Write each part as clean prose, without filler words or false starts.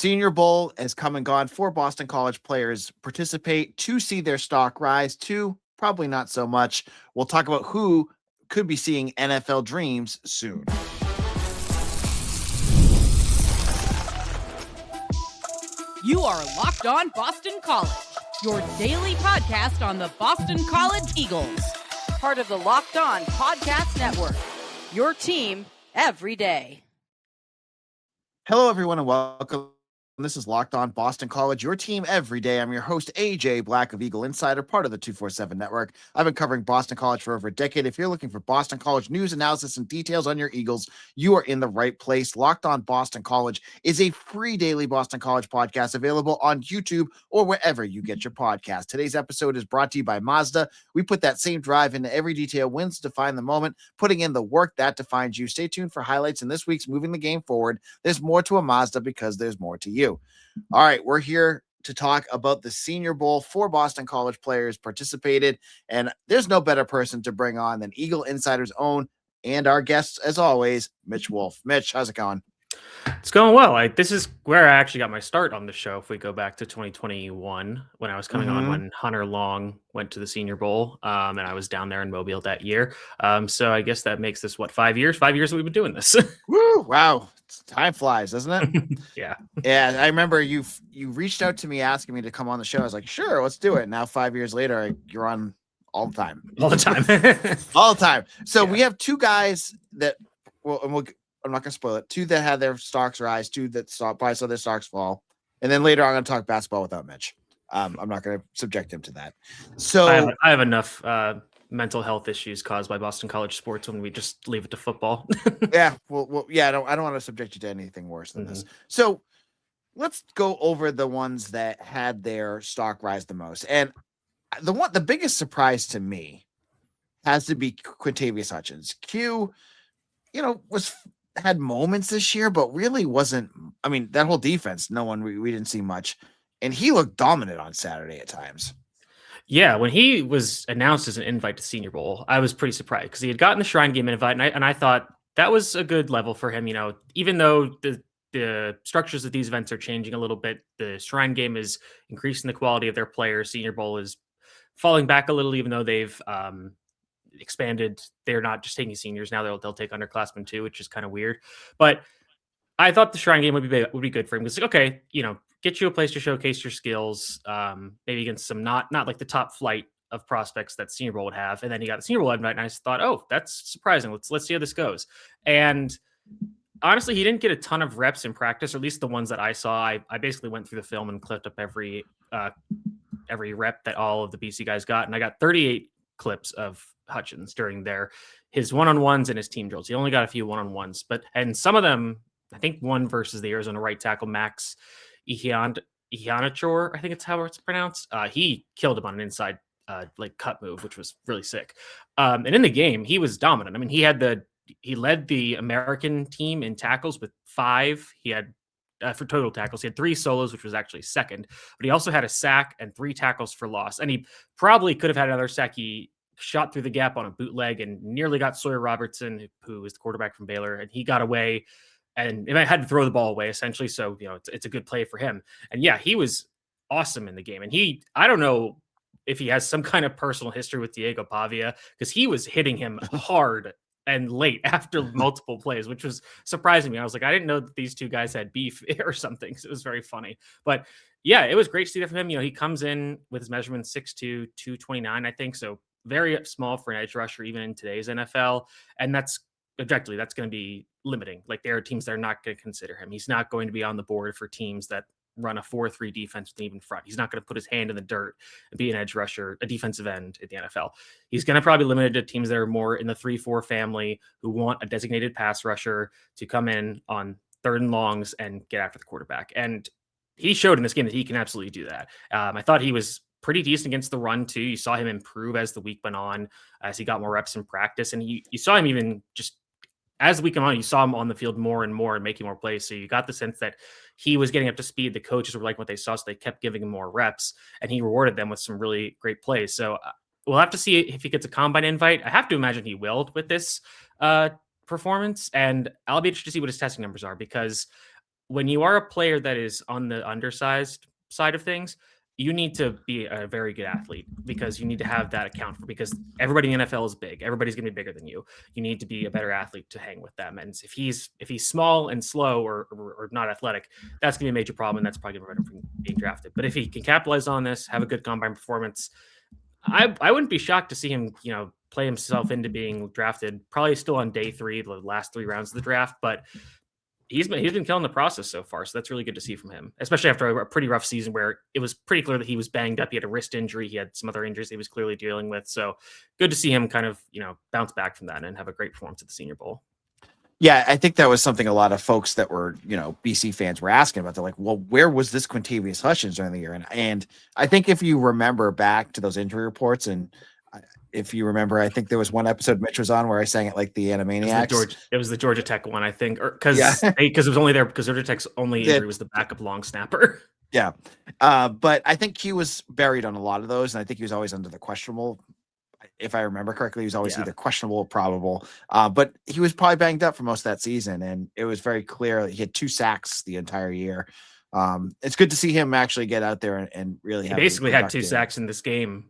Senior Bowl has come and gone. 4 Boston College players participate. 2 see their stock rise. 2 probably not so much. We'll talk about who could be seeing NFL dreams soon. You are Locked On Boston College, your daily podcast on the Boston College Eagles. Part of the Locked On Podcast Network, your team every day. Hello, everyone, and welcome. This is Locked On Boston College, your team every day. I'm your host, AJ Black of Eagle Insider, part of the 247 Network. I've been covering Boston College for over a decade. If you're looking for Boston College news, analysis, and details on your Eagles, you are in the right place. Locked On Boston College is a free daily Boston College podcast available on YouTube or wherever you get your podcast. Today's episode is brought to you by Mazda. We put that same drive into every detail wins to define the moment, putting in the work that defines you. Stay tuned for highlights in this week's Moving the Game Forward. There's more to a Mazda because there's more to you. All right, we're here to talk about the Senior Bowl. 4 Boston College players participated, and there's no better person to bring on than Eagle Insider's own and our guests, as always, Mitch Wolfe. Mitch, how's it going? It's going well. This is where I actually got my start on the show. If we go back to 2021, when I was coming on, when Hunter Long went to the Senior Bowl, and I was down there in Mobile that year. So I guess that makes this 5 years? 5 years that we've been doing this. Woo! Wow, time flies, doesn't it? Yeah. I remember you reached out to me asking me to come on the show. I was like, sure, let's do it. Now 5 years later, you're on all the time. All the time. All the time. So we have 2 guys that I'm not going to spoil it. 2 that had their stocks rise, 2 that probably saw their stocks fall. And then later I'm going to talk basketball without Mitch. I'm not going to subject him to that. So I have enough mental health issues caused by Boston College sports when we just leave it to football. yeah. Well, yeah, I don't want to subject you to anything worse than this. So let's go over the ones that had their stock rise the most. And the biggest surprise to me has to be Quintayvious Hutchins. Q, had moments this year, but really wasn't. I mean, that whole defense, we didn't see much, and he looked dominant on Saturday at times. Yeah, when he was announced as an invite to Senior Bowl, I was pretty surprised because he had gotten the Shrine Game invite, and I thought that was a good level for him. Even though the structures of these events are changing a little bit, the Shrine Game is increasing the quality of their players. Senior Bowl is falling back a little, even though they've expanded. They're not just taking seniors now; they'll take underclassmen too, which is kind of weird. But I thought the Shrine Game would be good for him because, okay, get you a place to showcase your skills, maybe against some not like the top flight of prospects that Senior Bowl would have, and then he got the Senior Bowl invite, and I just thought, oh, that's surprising. Let's see how this goes. And honestly, he didn't get a ton of reps in practice, or at least the ones that I saw. I basically went through the film and clipped up every rep that all of the BC guys got, and I got 38 clips of Hutchins during his one-on-ones and his team drills. He only got a few one-on-ones, and some of them, I think one versus the Arizona right tackle, Max Ihianachor, I think it's how it's pronounced. He killed him on an inside cut move, which was really sick. And in the game, he was dominant. I mean, he led the American team in tackles with 5. He had for total tackles. He had 3 solos, which was actually second, but he also had a sack and 3 tackles for loss. And he probably could have had another sack. He shot through the gap on a bootleg and nearly got Sawyer Robertson, who was the quarterback from Baylor, and he got away and had to throw the ball away essentially. So, it's a good play for him. And yeah, he was awesome in the game. And I don't know if he has some kind of personal history with Diego Pavia, because he was hitting him hard and late after multiple plays, which was surprising me. I was like, I didn't know that these 2 guys had beef or something. So it was very funny. But yeah, it was great to see that from him. He comes in with his measurement 6'2", 229, I think. So very small for an edge rusher, even in today's NFL. And that's objectively, that's going to be limiting. Like, there are teams that are not going to consider him. He's not going to be on the board for teams that run a 4-3 defense with an even front. He's not going to put his hand in the dirt and be an edge rusher, a defensive end in the NFL. He's going to probably be limited to teams that are more in the 3-4 family who want a designated pass rusher to come in on 3rd and longs and get after the quarterback. And he showed in this game that he can absolutely do that. I thought he was pretty decent against the run too. You saw him improve as the week went on, as he got more reps in practice. And you saw him even just as the week went on, you saw him on the field more and more and making more plays. So you got the sense that he was getting up to speed. The coaches were like what they saw, so they kept giving him more reps, and he rewarded them with some really great plays. So we'll have to see if he gets a combine invite. I have to imagine he will with this performance, and I'll be interested to see what his testing numbers are, because when you are a player that is on the undersized side of things, you need to be a very good athlete because you need to have that account for, because everybody in the NFL is big. Everybody's going to be bigger than you. You need to be a better athlete to hang with them. And if he's small and slow or not athletic, that's going to be a major problem. And that's probably going to prevent him from being drafted. But if he can capitalize on this, have a good combine performance, I wouldn't be shocked to see him, play himself into being drafted probably still on day 3, the last 3 rounds of the draft. But he's been killing the process so far, so that's really good to see from him, especially after a pretty rough season where it was pretty clear that he was banged up. He had a wrist injury, he had some other injuries he was clearly dealing with. So good to see him kind of bounce back from that and have a great performance at the Senior Bowl. Yeah, I think that was something a lot of folks that were, BC fans were asking about. They're like, well, where was this Quintayvious Hutchins during the year? And I think if you remember back to those injury reports, and if you remember, I think there was one episode Mitch was on where I sang it like the Animaniacs. It was the Georgia Tech one, I think, because it was only there because Georgia Tech's only injury was the backup long snapper. Yeah. But I think he was buried on a lot of those, and I think he was always under the questionable. If I remember correctly, he was always either questionable or probable. But he was probably banged up for most of that season, and it was very clear he had 2 sacks the entire year. It's good to see him actually get out there and really. He basically had 2 sacks in this game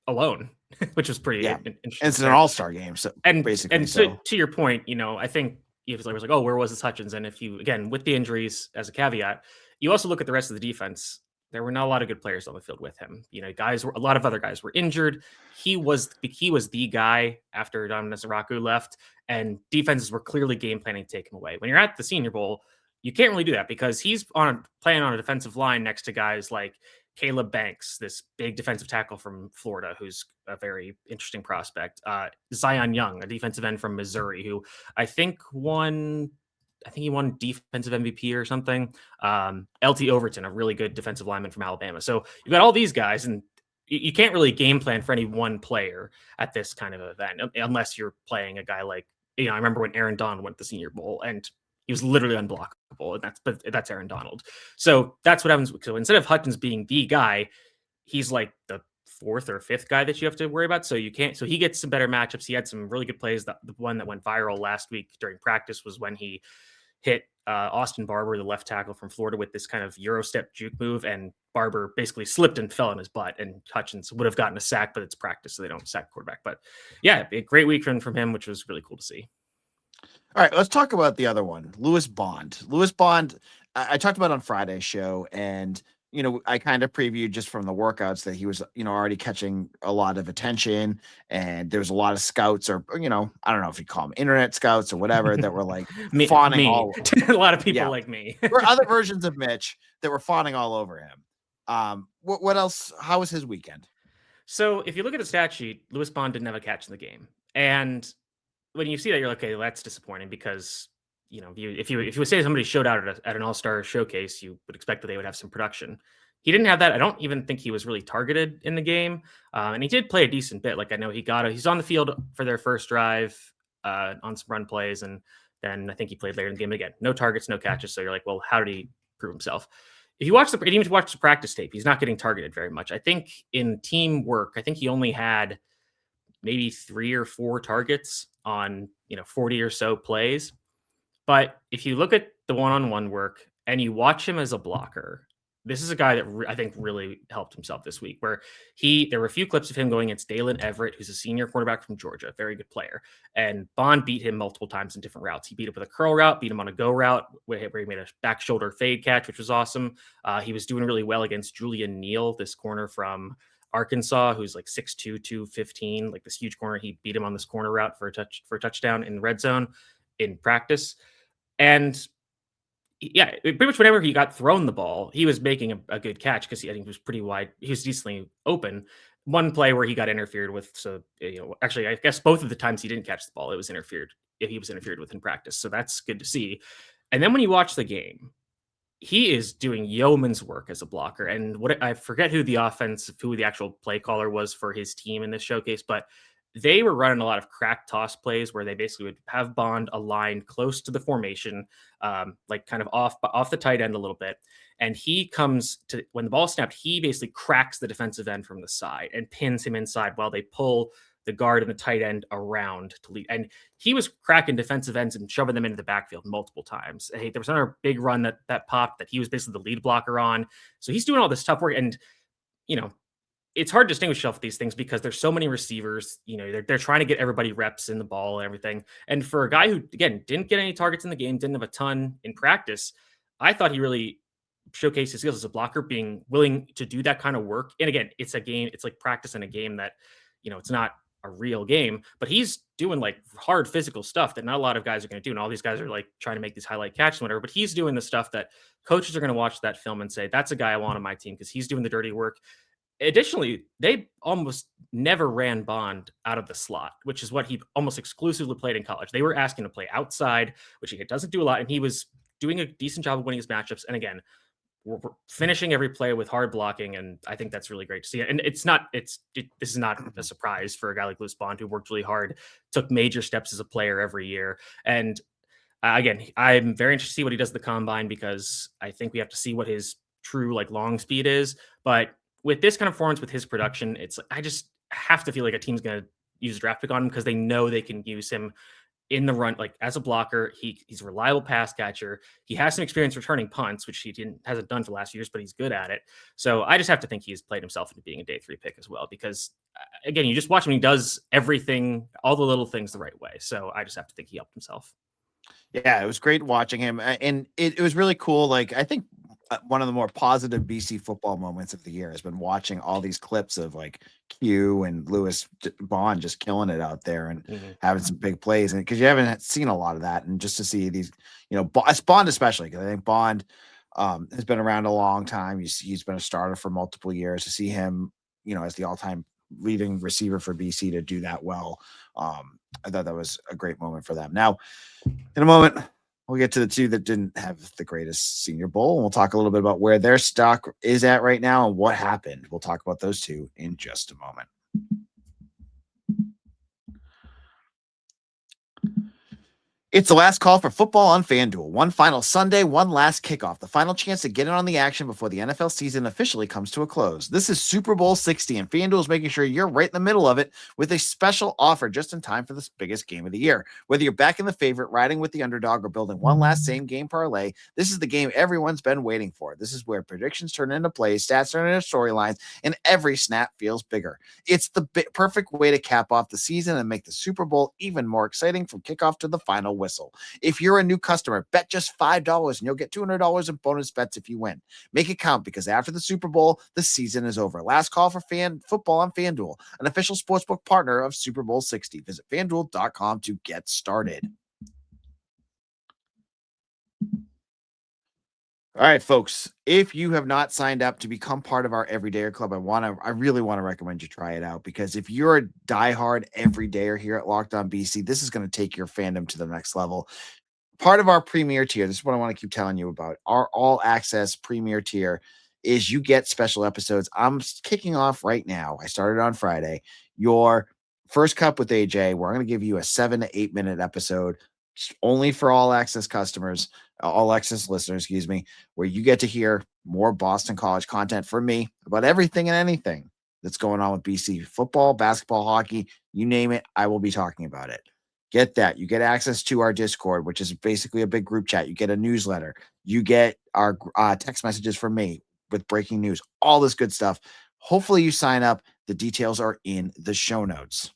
alone, which was pretty interesting. It's an all-star game, so basically. To your point, I think he was like, oh, where was this Hutchins? And if you, again, with the injuries as a caveat, you also look at the rest of the defense. There were not a lot of good players on the field with him. A lot of other guys were injured. He was the guy after Dominic Zaraku left, and defenses were clearly game planning to take him away. When you're at the Senior Bowl, you can't really do that because he's playing on a defensive line next to guys like Caleb Banks, this big defensive tackle from Florida, who's a very interesting prospect. Zion Young, a defensive end from Missouri, who I think he won defensive MVP or something. LT Overton, a really good defensive lineman from Alabama. So you've got all these guys, and you can't really game plan for any one player at this kind of event unless you're playing a guy like, I remember when Aaron Donald went to the Senior Bowl and he was literally unblockable, and that's Aaron Donald. So that's what happens. So instead of Hutchins being the guy, he's like the 4th or 5th guy that you have to worry about. So he gets some better matchups. He had some really good plays. The one that went viral last week during practice was when he hit Austin Barber, the left tackle from Florida, with this kind of Euro step juke move, and Barber basically slipped and fell on his butt, and Hutchins would have gotten a sack, but it's practice, so they don't sack quarterback. But yeah, a great week from him, which was really cool to see. All right, let's talk about the other one, Lewis Bond. Lewis Bond, I talked about on Friday's show, and I kind of previewed just from the workouts that he was, already catching a lot of attention, and there was a lot of scouts, or I don't know if you call them internet scouts or whatever, that were like fawning all a lot of people like me. There were other versions of Mitch that were fawning all over him. What else? How was his weekend? So if you look at the stat sheet, Lewis Bond didn't have a catch in the game, and when you see that, you're like, okay, that's disappointing because if you would say somebody showed out at an all-star showcase, you would expect that they would have some production. He didn't have that. I don't even think he was really targeted in the game, and he did play a decent bit. Like, I know he's on the field for their first drive on some run plays, and then I think he played later in the game again. No targets, no catches. So you're like, well, how did he prove himself? If you watch the practice tape, he's not getting targeted very much. I think in teamwork, I think he only had maybe 3 or 4 targets on 40 or so plays. But if you look at the one-on-one work and you watch him as a blocker, this is a guy that I think really helped himself this week, where there were a few clips of him going against Dalen Everett, who's a senior quarterback from Georgia, very good player. And Bond beat him multiple times in different routes. He beat him with a curl route, beat him on a go route where he made a back shoulder fade catch, which was awesome. He was doing really well against Julian Neal, this corner from Arkansas, who's like 6'2", 215, like this huge corner. He beat him on this corner route for a touchdown in the red zone in practice. And yeah, pretty much whenever he got thrown the ball, he was making a good catch because I think he was pretty wide. He was decently open. One play where he got interfered with. So, actually, I guess both of the times he didn't catch the ball, he was interfered with in practice. So that's good to see. And then when you watch the game, he is doing yeoman's work as a blocker. And I forget who the actual play caller was for his team in this showcase, but they were running a lot of crack toss plays where they basically would have Bond aligned close to the formation, like kind of off the tight end a little bit. And he comes to, when the ball snapped, he basically cracks the defensive end from the side and pins him inside while they pull the guard and the tight end around to lead. And he was cracking defensive ends and shoving them into the backfield multiple times. Hey, there was another big run that popped that he was basically the lead blocker on. So he's doing all this tough work. And, it's hard to distinguish yourself with these things because there's so many receivers. They're trying to get everybody reps in the ball and everything. And for a guy who, again, didn't get any targets in the game, didn't have a ton in practice, I thought he really showcased his skills as a blocker, being willing to do that kind of work. And again, it's a game. It's like practice in a game that, it's not a real game, but he's doing like hard physical stuff that not a lot of guys are going to do. And all these guys are like trying to make these highlight catches and whatever, but he's doing the stuff that coaches are going to watch that film and say, that's a guy I want on my team because he's doing the dirty work. Additionally, they almost never ran Bond out of the slot, which is what he almost exclusively played in college. They were asking to play outside, which he doesn't do a lot, and he was doing a decent job of winning his matchups. And again, we're finishing every play with hard blocking, and I think that's really great to see. And this is not a surprise for a guy like Lewis Bond, who worked really hard, took major steps as a player every year. And again, I'm very interested to see what he does at the combine because I think we have to see what his true like long speed is. But with this kind of performance, with his production, I just have to feel like a team's going to use a draft pick on him because they know they can use him in the run, like as a blocker. He's a reliable pass catcher. He has some experience returning punts, which he hasn't done for the last few years, but he's good at it. So I just have to think he's played himself into being a day 3 pick as well, because again, you just watch him. He does everything, all the little things the right way. So I just have to think he helped himself. Yeah, it was great watching him. And it was really cool. Like, I think one of the more positive BC football moments of the year has been watching all these clips of like Q and Lewis Bond just killing it out there and having some big plays. And because you haven't seen a lot of that, and just to see these, Bond especially, because I think Bond has been around a long time. He's been a starter for multiple years. To see him, as the all-time leading receiver for BC to do that well, I thought that was a great moment for them. Now, in a moment, we'll get to the two that didn't have the greatest Senior Bowl, and we'll talk a little bit about where their stock is at right now and what happened. We'll talk about those two in just a moment. It's the last call for football on FanDuel. One final Sunday, one last kickoff. The final chance to get in on the action before the NFL season officially comes to a close. This is Super Bowl 60, and FanDuel is making sure you're right in the middle of it with a special offer just in time for this biggest game of the year. Whether you're backing the favorite, riding with the underdog, or building one last same-game parlay, this is the game everyone's been waiting for. This is where predictions turn into plays, stats turn into storylines, and every snap feels bigger. It's the perfect way to cap off the season and make the Super Bowl even more exciting from kickoff to the final whistle. If you're a new customer, bet just $5 and you'll get $200 in bonus bets if you win. Make it count, because after the Super Bowl, the season is over. Last call for football on FanDuel, an official sportsbook partner of Super Bowl 60. Visit FanDuel.com to get started. All right, folks, if you have not signed up to become part of our Everydayer Club, I really want to recommend you try it out, because if you're a diehard everydayer here at Locked On BC, this is going to take your fandom to the next level. Part of our premier tier, this is what I want to keep telling you about, our all access premier tier, is you get special episodes. I'm kicking off right now. I started on Friday. Your First Cup with AJ, where I'm going to give you a 7 to 8 minute episode only for all access customers, all access listeners, where you get to hear more Boston College content from me about everything and anything that's going on with BC football, basketball, hockey, you name it, I will be talking about it. Get that. You get access to our Discord, which is basically a big group chat. You get a newsletter. You get our text messages from me with breaking news, all this good stuff. Hopefully you sign up. The details are in the show notes.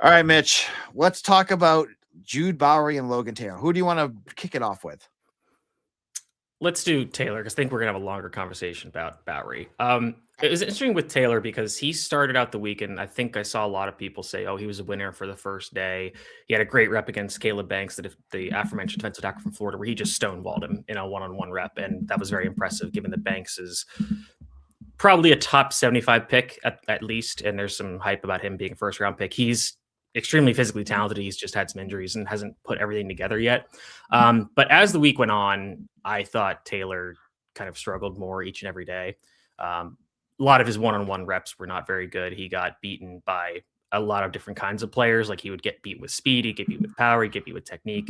All right, Mitch, let's talk about Jude, Bowry, and Logan Taylor. Who do you want to kick it off with? Let's do Taylor, because I think we're going to have a longer conversation about Bowry. It was interesting with Taylor because he started out the week, and I think I saw a lot of people say, he was a winner for the first day. He had a great rep against Caleb Banks, the aforementioned defensive tackle from Florida, where he just stonewalled him in a one-on-one rep, and that was very impressive, given that Banks is probably a top 75 pick at least, and there's some hype about him being a first-round pick. He's extremely physically talented. He's just had some injuries and hasn't put everything together yet. But as the week went on, I thought Taylor kind of struggled more each and every day. A lot of his one-on-one reps were not very good. He got beaten by a lot of different kinds of players. Like, he would get beat with speed, he'd get beat with power, he'd get beat with technique.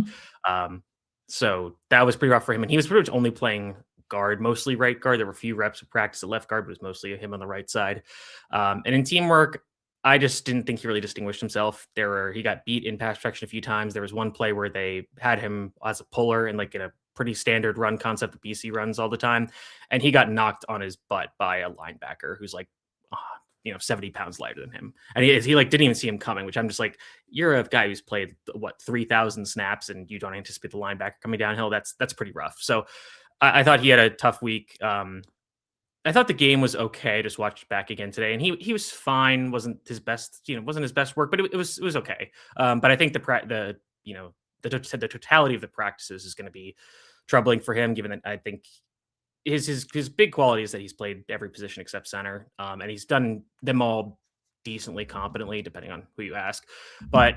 So that was pretty rough for him. And he was pretty much only playing guard, mostly right guard. There were a few reps of practice at left guard, but it was mostly him on the right side. And in teamwork, I just didn't think he really distinguished himself. He got beat in pass protection a few times. There was one play where they had him as a puller and like in a pretty standard run concept that BC runs all the time, and he got knocked on his butt by a linebacker who's like, 70 pounds lighter than him, and he like didn't even see him coming. Which I'm just like, you're a guy who's played 3,000 snaps, and you don't anticipate the linebacker coming downhill. That's pretty rough. So I thought he had a tough week. I thought the game was okay. Just watched back again today, and he was fine. Wasn't his best, wasn't his best work, but it was okay. But I think the totality of the practices is going to be troubling for him, given that I think his big quality is that he's played every position except center, and he's done them all decently competently, depending on who you ask. But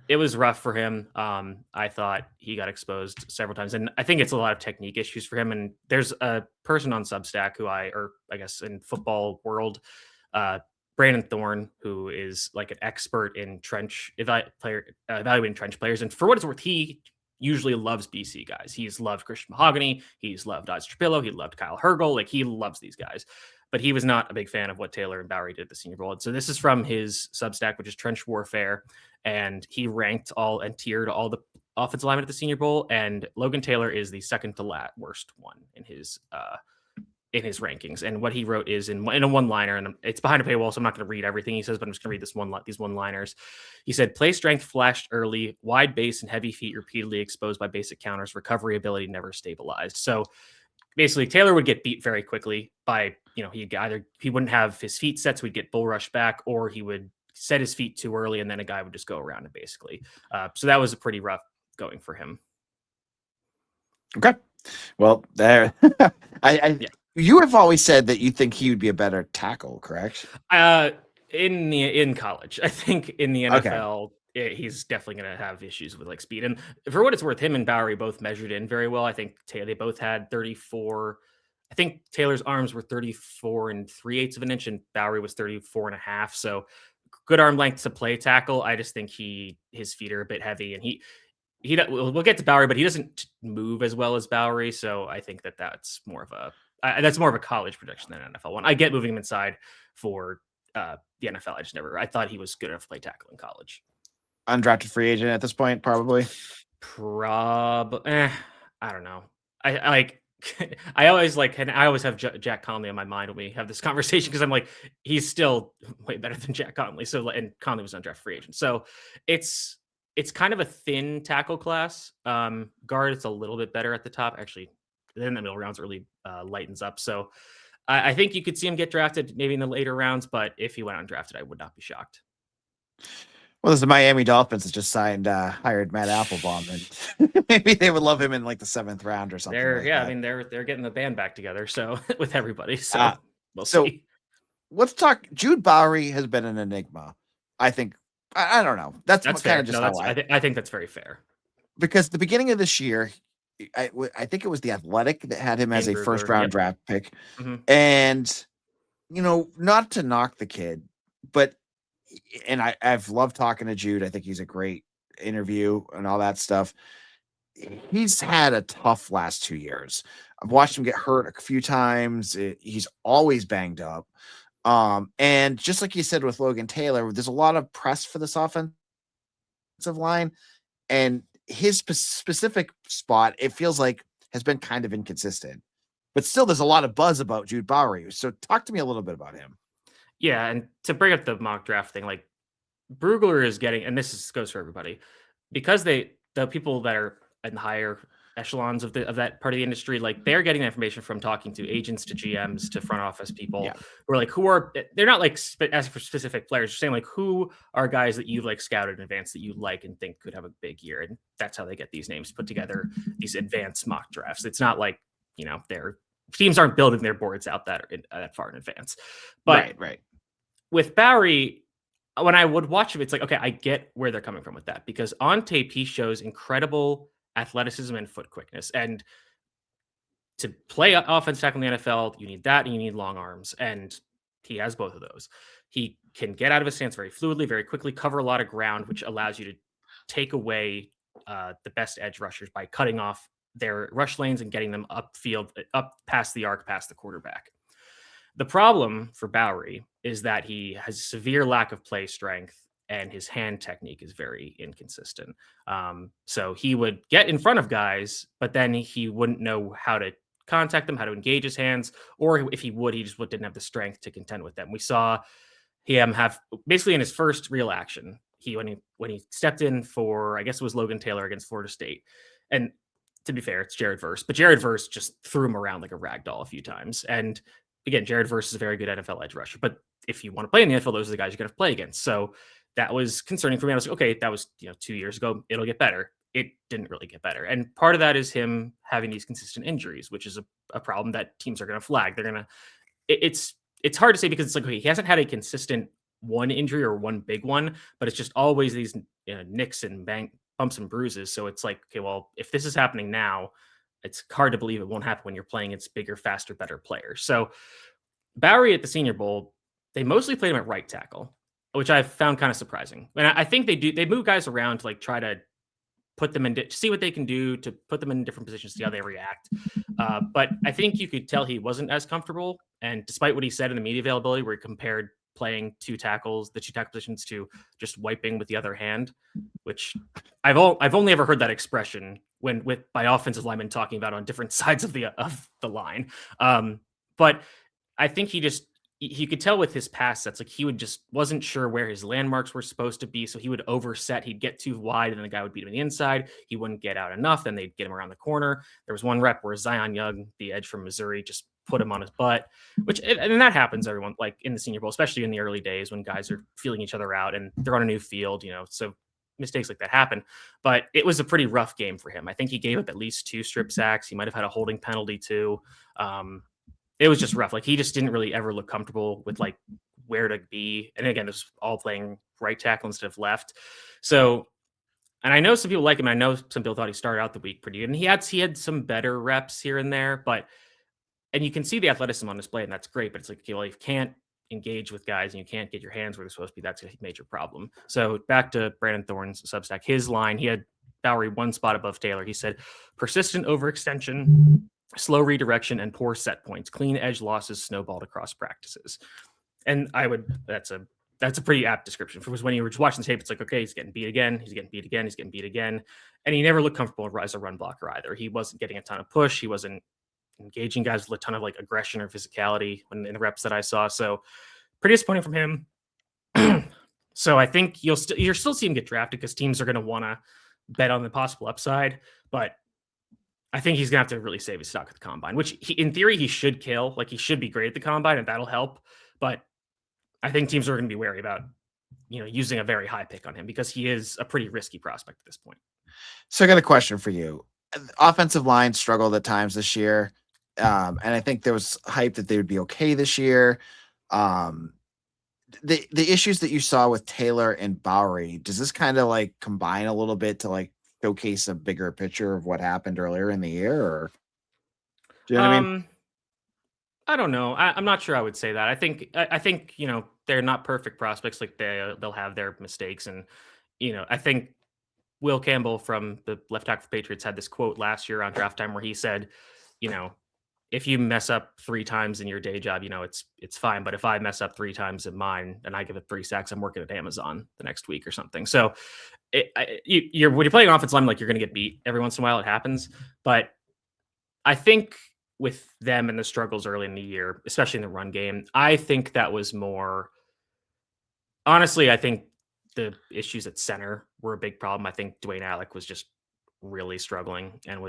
it was rough for him. I thought he got exposed several times, and I think it's a lot of technique issues for him. And there's a person on Substack or I guess in football world, Brandon Thorne, who is like an expert in evaluating trench players. And for what it's worth, he usually loves BC guys. He's loved Christian Mahogany. He's loved Dodds Trapillo. He loved Kyle Hergel. Like, he loves these guys. But he was not a big fan of what Taylor and Bowry did at the Senior Bowl. And so this is from his Substack, which is Trench Warfare. And he ranked and tiered all the offensive linemen at the Senior Bowl. And Logan Taylor is the second to worst one in his rankings. And what he wrote is in a one-liner, and it's behind a paywall, so I'm not going to read everything he says, but I'm just going to read these one-liners. He said, play strength flashed early, wide base and heavy feet repeatedly exposed by basic counters, recovery ability never stabilized. So basically, Taylor would get beat very quickly by, he wouldn't have his feet set, so he'd get bull rush back, or he would set his feet too early, and then a guy would just go around him, basically. So that was a pretty rough going for him. Okay. Well, there. Yeah. You have always said that you think he would be a better tackle, correct? In college, I think in the NFL, he's definitely going to have issues with like speed. And for what it's worth, him and Bowry both measured in very well. I think they both had 34. I think Taylor's arms were 34 3/8 of an inch, and Bowry was 34 and a half. So good arm length to play tackle. I just think his feet are a bit heavy, and we'll get to Bowry, but he doesn't move as well as Bowry. So I think that's more of a college projection than an NFL one. I get moving him inside for the NFL. I thought he was good enough to play tackle in college. Undrafted free agent at this point, probably. I don't know. I always have Jack Conley on my mind when we have this conversation, because I'm like, he's still way better than Jack Conley. So, and Conley was an undrafted free agent. So it's kind of a thin tackle class. Guard, it's a little bit better at the top. Actually, then the middle rounds really lightens up. So I think you could see him get drafted maybe in the later rounds, but if he went undrafted, I would not be shocked. Well, there's the Miami Dolphins that just hired Matt Applebaum, and maybe they would love him in like the 7th round or something. I mean, they're getting the band back together, so with everybody. So we'll see. Let's talk. Jude Bowry has been an enigma. I think. I don't know. That's kind of just how I think that's very fair. Because the beginning of this year, I think it was The Athletic that had him as a first-round draft pick. Mm-hmm. And, not to knock the kid, but, and I've loved talking to Jude. I think he's a great interview and all that stuff. He's had a tough last 2 years. I've watched him get hurt a few times. He's always banged up. And just like you said with Logan Taylor, there's a lot of press for this offensive line, and his specific spot, it feels like, has been kind of inconsistent, but still there's a lot of buzz about Jude Bowry. So talk to me a little bit about him. Yeah. And to bring up the mock draft thing, like Brugler is getting, and goes for everybody, because the people that are in the higher echelons of that part of the industry, like they're getting information from talking to agents, to GMs, to front office people, who are like, they're not like asking for specific players, they're saying like, who are guys that you've like scouted in advance that you like and think could have a big year. And that's how they get these names put together, these advanced mock drafts. It's not like, their teams aren't building their boards out that far in advance. But right. With Bowry, when I would watch him, it's like, okay, I get where they're coming from with that, because on tape he shows incredible athleticism and foot quickness. And to play offense tackle in the NFL, you need that, and you need long arms. And he has both of those. He can get out of his stance very fluidly, very quickly, cover a lot of ground, which allows you to take away the best edge rushers by cutting off their rush lanes and getting them upfield, up past the arc, past the quarterback. The problem for Bowry is that he has severe lack of play strength and his hand technique is very inconsistent. So he would get in front of guys, but then he wouldn't know how to contact them, how to engage his hands, or if he would, he just didn't have the strength to contend with them. We saw him have basically in his first real action, when he stepped in for, I guess it was Logan Taylor against Florida State. And to be fair, it's Jared Verse, but Jared Verse just threw him around like a rag doll a few times. And again, Jared Verse is a very good NFL edge rusher, but if you want to play in the NFL, those are the guys you're going to play against. So that was concerning for me. I was like, okay, that was 2 years ago. It'll get better. It didn't really get better. And part of that is him having these consistent injuries, which is a problem that teams are going to flag. They're going to, it's hard to say because it's like, okay, he hasn't had a consistent one injury or one big one, but it's just always these nicks and bumps and bruises. So it's like, okay, well, if this is happening now, it's hard to believe it won't happen when you're playing against bigger, faster, better players. So Bowry at the Senior Bowl, they mostly played him at right tackle, which I found kind of surprising. And I think they move guys around to like try to put them in, to see what they can do, to put them in different positions, see how they react. But I think you could tell he wasn't as comfortable. And despite what he said in the media availability, where he compared playing the two tackle positions to just wiping with the other hand, which I've only ever heard that expression by offensive linemen talking about on different sides of the line. But I think you could tell with his pass sets, like he wasn't sure where his landmarks were supposed to be. So he would overset, he'd get too wide and then the guy would beat him on the inside. He wouldn't get out enough. Then they'd get him around the corner. There was one rep where Zion Young, the edge from Missouri, just put him on his butt, and that happens everyone like in the Senior Bowl, especially in the early days when guys are feeling each other out and they're on a new field, so mistakes like that happen. But it was a pretty rough game for him. I think he gave up at least 2 strip sacks. He might've had a holding penalty too. It was just rough. Like he just didn't really ever look comfortable with like where to be. And again, this was all playing right tackle instead of left. So, and I know some people like him. I know some people thought he started out the week pretty good, and he had some better reps here and there, and you can see the athleticism on display, and that's great. But it's like, okay, well, you can't engage with guys and you can't get your hands where they're supposed to be. That's a major problem. So back to Brandon Thorne's Substack, his line, he had Bowry one spot above Taylor. He said, persistent overextension, slow redirection, and poor set points. Clean edge losses snowballed across practices. And that's a pretty apt description. Because when you were just watching the tape, it's like, okay, he's getting beat again. He's getting beat again. He's getting beat again. And he never looked comfortable as a run blocker either. He wasn't getting a ton of push. He wasn't engaging guys with a ton of like aggression or physicality in the reps that I saw. So pretty disappointing from him. So I think you'll still see him get drafted because teams are going to want to bet on the possible upside. But I think he's going to have to really save his stock at the combine, which in theory he should kill. Like he should be great at the combine and that'll help. But I think teams are going to be wary about, using a very high pick on him because he is a pretty risky prospect at this point. So I got a question for you. Offensive line struggled at times this year. And I think there was hype that they would be okay this year. The issues that you saw with Taylor and Bowry, does this kind of like combine a little bit to like showcase a bigger picture of what happened earlier in the year? Or do you know what I mean? I don't know. I'm not sure I would say that. I think, they're not perfect prospects. Like they'll have their mistakes. And, I think Will Campbell from the left tackle for Patriots had this quote last year on draft time where he said, if you mess up 3 times in your day job, it's fine. But if I mess up 3 times in mine and I give it 3 sacks, I'm working at Amazon the next week or something. So when you're playing offensive line, like you're going to get beat every once in a while. It happens. But I think with them and the struggles early in the year, especially in the run game, I think that was more. Honestly, I think the issues at center were a big problem. I think Dwayne Alec was just really struggling and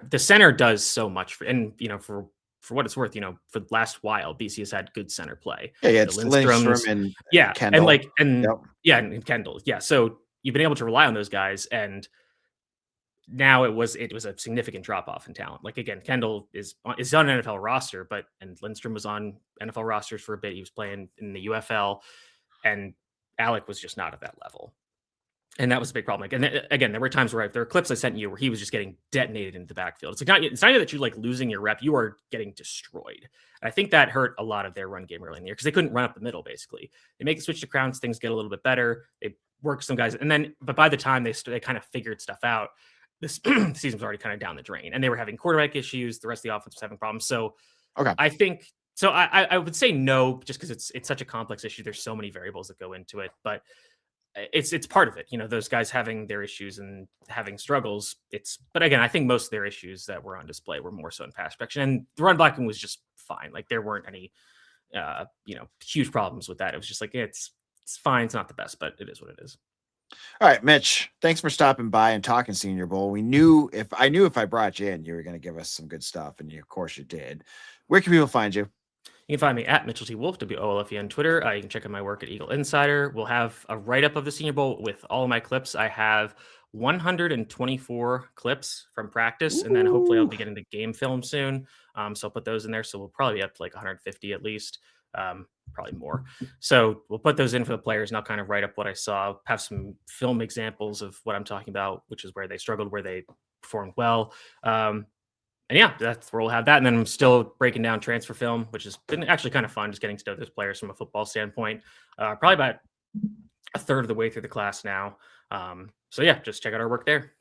the center does so much for what it's worth, for the last while, BC has had good center play. Yeah, it's Lindstrom and Kendall. And Kendall. Yeah. So you've been able to rely on those guys, and now it was a significant drop off in talent. Like again, Kendall is on an NFL roster, and Lindstrom was on NFL rosters for a bit. He was playing in the UFL, and Alec was just not at that level. And that was a big problem. Like, and again, there were times where there are clips I sent you where he was just getting detonated into the backfield. It's like it's not even that you're like losing your rep; you are getting destroyed. And I think that hurt a lot of their run game early in the year because they couldn't run up the middle. Basically, they make the switch to Crowns, things get a little bit better. They work some guys, but by the time they kind of figured stuff out, this season was already kind of down the drain, and they were having quarterback issues. The rest of the offense was having problems. So, okay, I think So I would say no, just because it's such a complex issue. There's so many variables that go into it, but it's part of it. Those guys having their issues and having struggles. But again, I think most of their issues that were on display were more so in pass protection, and the run blocking was just fine. Like there weren't any huge problems with that. It was just like it's fine. It's not the best, but it is what it is. All right, Mitch, thanks for stopping by and talking Senior Bowl. We knew if I brought you in, you were going to give us some good stuff, and of course you did. Where can people find you? You can find me at Mitchell T. Wolfe, WOLFE on Twitter. You can check out my work at Eagle Insider. We'll have a write-up of the Senior Bowl with all of my clips. I have 124 clips from practice, and then hopefully I'll be getting to game film soon. So I'll put those in there. So we'll probably be up to like 150 at least, probably more. So we'll put those in for the players, and I'll kind of write up what I saw, have some film examples of what I'm talking about, which is where they struggled, where they performed well. And yeah, that's where we'll have that. And then I'm still breaking down transfer film, which has been actually kind of fun, just getting to know those players from a football standpoint. Probably about a third of the way through the class now. So yeah, just check out our work there.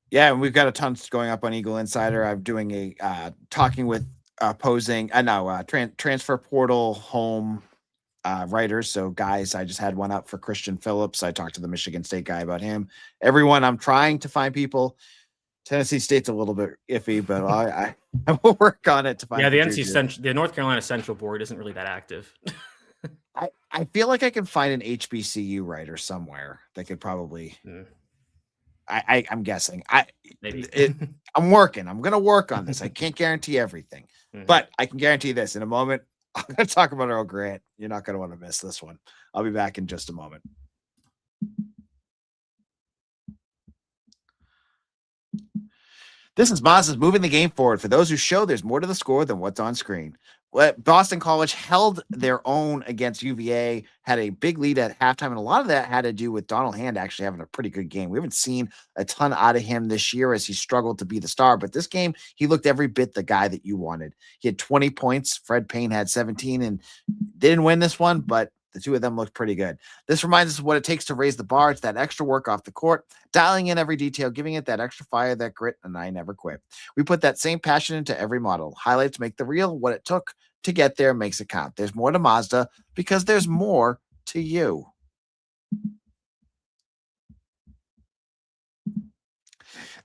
Yeah, and we've got a ton going up on Eagle Insider. I'm doing a talking with transfer portal home writers. So guys, I just had one up for Christian Phillips. I talked to the Michigan State guy about him. Everyone, I'm trying to find people. Tennessee State's a little bit iffy, but I will work on it to find. Yeah, the North Carolina Central board isn't really that active. I feel like I can find an HBCU writer somewhere that could probably. I'm guessing. I'm working. I'm going to work on this. I can't guarantee everything, but I can guarantee this. In a moment, I'm going to talk about Earl Grant. You're not going to want to miss this one. I'll be back in just a moment. This is Mazda's moving the game forward. For those who show there's more to the score than what's on screen. Boston College held their own against UVA, had a big lead at halftime, and a lot of that had to do with Donald Hand actually having a pretty good game. We haven't seen a ton out of him this year as he struggled to be the star, but this game, he looked every bit the guy that you wanted. He had 20 points. Fred Payne had 17, and didn't win this one, but the two of them looked pretty good. This reminds us of what it takes to raise the bar. It's that extra work off the court, dialing in every detail, giving it that extra fire, that grit, and I never quit. We put that same passion into every model. Highlights make the real. What it took to get there makes it count. There's more to Mazda because there's more to you.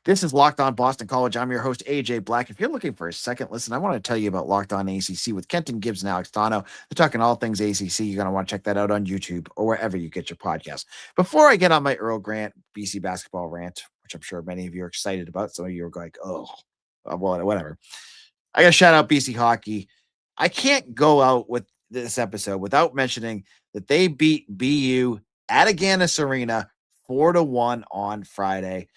This is Locked On Boston College. I'm your host, AJ Black. If you're looking for a second listen, I want to tell you about Locked On ACC with Kenton Gibbs and Alex Dono. They're talking all things ACC. You're going to want to check that out on YouTube or wherever you get your podcast. Before I get on my Earl Grant BC basketball rant, which I'm sure many of you are excited about, some of you are like, oh, well, whatever. I got to shout out BC Hockey. I can't go out with this episode without mentioning that they beat BU at Agganis Arena 4-1 on Friday.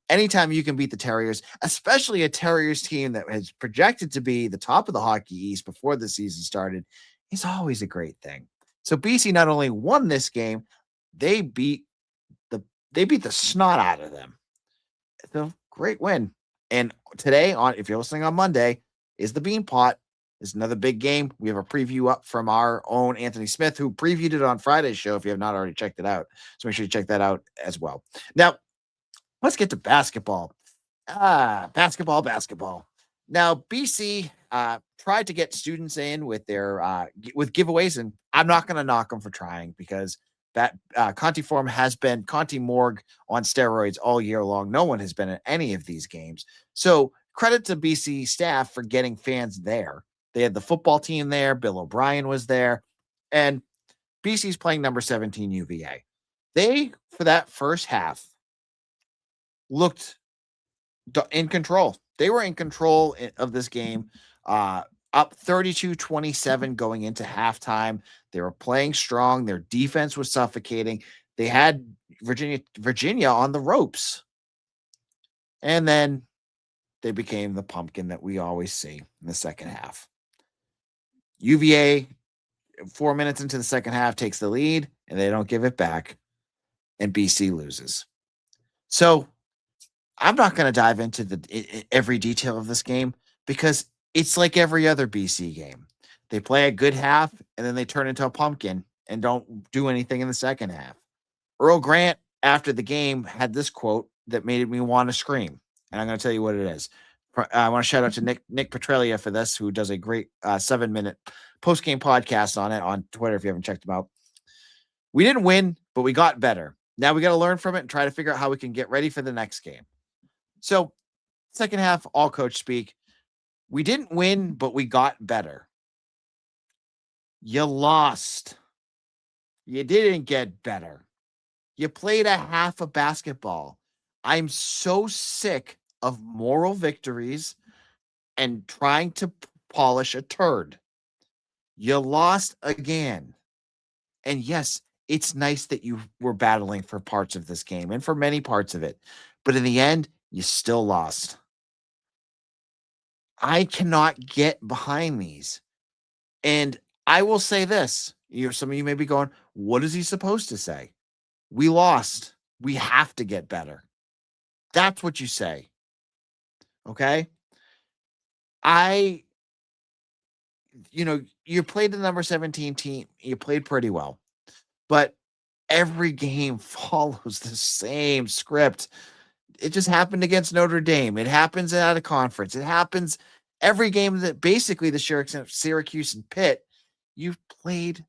Anytime you can beat the Terriers, especially a Terriers team that has projected to be the top of the Hockey East before the season started, is always a great thing. So BC not only won this game, they beat the snot out of them. It's a great win. And today, if you're listening on Monday, is the Bean Pot. It's another big game. We have a preview up from our own Anthony Smith, who previewed it on Friday's show if you have not already checked it out. So make sure you check that out as well. Now, let's get to basketball. Basketball. Now, BC tried to get students in with their with giveaways, and I'm not going to knock them for trying because that Conti form has been Conti Morgue on steroids all year long. No one has been at any of these games. So credit to BC staff for getting fans there. They had the football team there. Bill O'Brien was there. And BC's playing number 17 UVA. They, for that first half, looked in control. They were in control of this game, up 32-27 going into halftime. They were playing strong. Their defense was suffocating. They had Virginia on the ropes. And then they became the pumpkin that we always see in the second half. UVA, 4 minutes into the second half, takes the lead, and they don't give it back, and BC loses. So I'm not going to dive into every detail of this game because it's like every other BC game. They play a good half, and then they turn into a pumpkin and don't do anything in the second half. Earl Grant, after the game, had this quote that made me want to scream, and I'm going to tell you what it is. I want to shout out to Nick Petralia for this, who does a great 7-minute post-game podcast on it on Twitter if you haven't checked him out. We didn't win, but we got better. Now we got to learn from it and try to figure out how we can get ready for the next game. So, second half, all coach speak. We didn't win, but we got better. You lost. You didn't get better. You played a half of basketball. I'm so sick of moral victories and trying to polish a turd. You lost again. And yes, it's nice that you were battling for parts of this game and for many parts of it. But in the end, you still lost. I cannot get behind these. And I will say this. Some of you may be going, what is he supposed to say? We lost. We have to get better. That's what you say. Okay? You played the number 17 team. You played pretty well. But every game follows the same script. It just happened against Notre Dame. It happens at a conference. It happens every game that basically the Syracuse and Pitt, you've played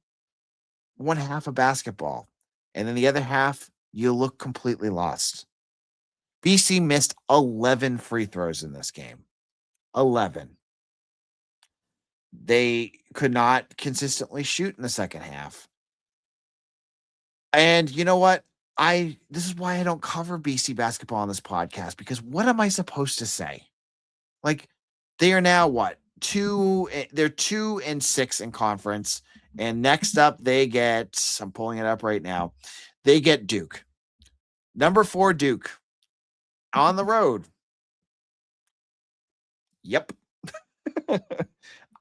one half of basketball. And then the other half, you look completely lost. BC missed 11 free throws in this game. 11. They could not consistently shoot in the second half. And you know what? This is why I don't cover BC basketball on this podcast, because what am I supposed to say? Like, they are now what? They're 2-6 in conference. And next up, they get, I'm pulling it up right now. They get Duke. Number 4, Duke. On the road. Yep.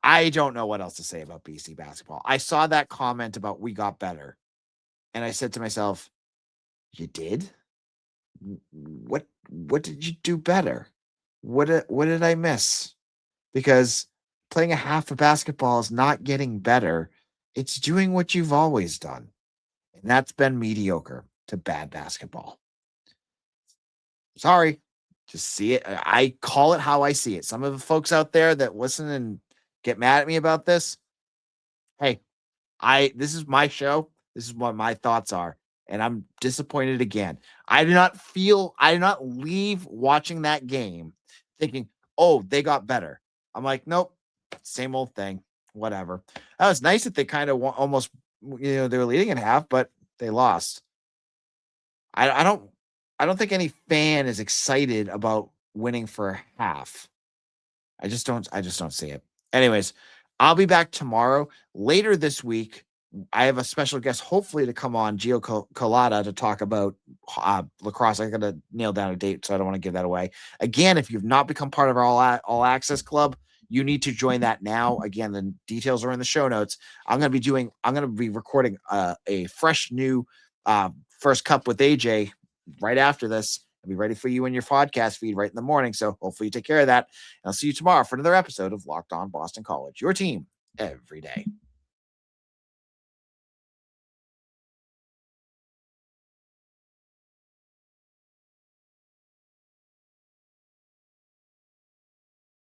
I don't know what else to say about BC basketball. I saw that comment about we got better. And I said to myself, you did? What did you do better? What did I miss? Because playing a half of basketball is not getting better. It's doing what you've always done. And that's been mediocre to bad basketball. Sorry. Just see it. I call it how I see it. Some of the folks out there that listen and get mad at me about this, hey, this is my show. This is what my thoughts are. And I'm disappointed again. I do not leave watching that game thinking, oh, they got better. I'm like, nope, same old thing, whatever. That was nice that they kind of almost, they were leading in half, but they lost. I don't think any fan is excited about winning for half. I just don't see it. Anyways, I'll be back tomorrow. Later this week, I have a special guest, hopefully, to come on, Gio Colada, to talk about lacrosse. I got to nail down a date, so I don't want to give that away. Again, if you've not become part of our All Access Club, you need to join that now. Again, the details are in the show notes. I'm going to be recording a fresh new First Cup with AJ right after this. I'll be ready for you in your podcast feed right in the morning. So hopefully you take care of that. And I'll see you tomorrow for another episode of Locked On Boston College, your team every day.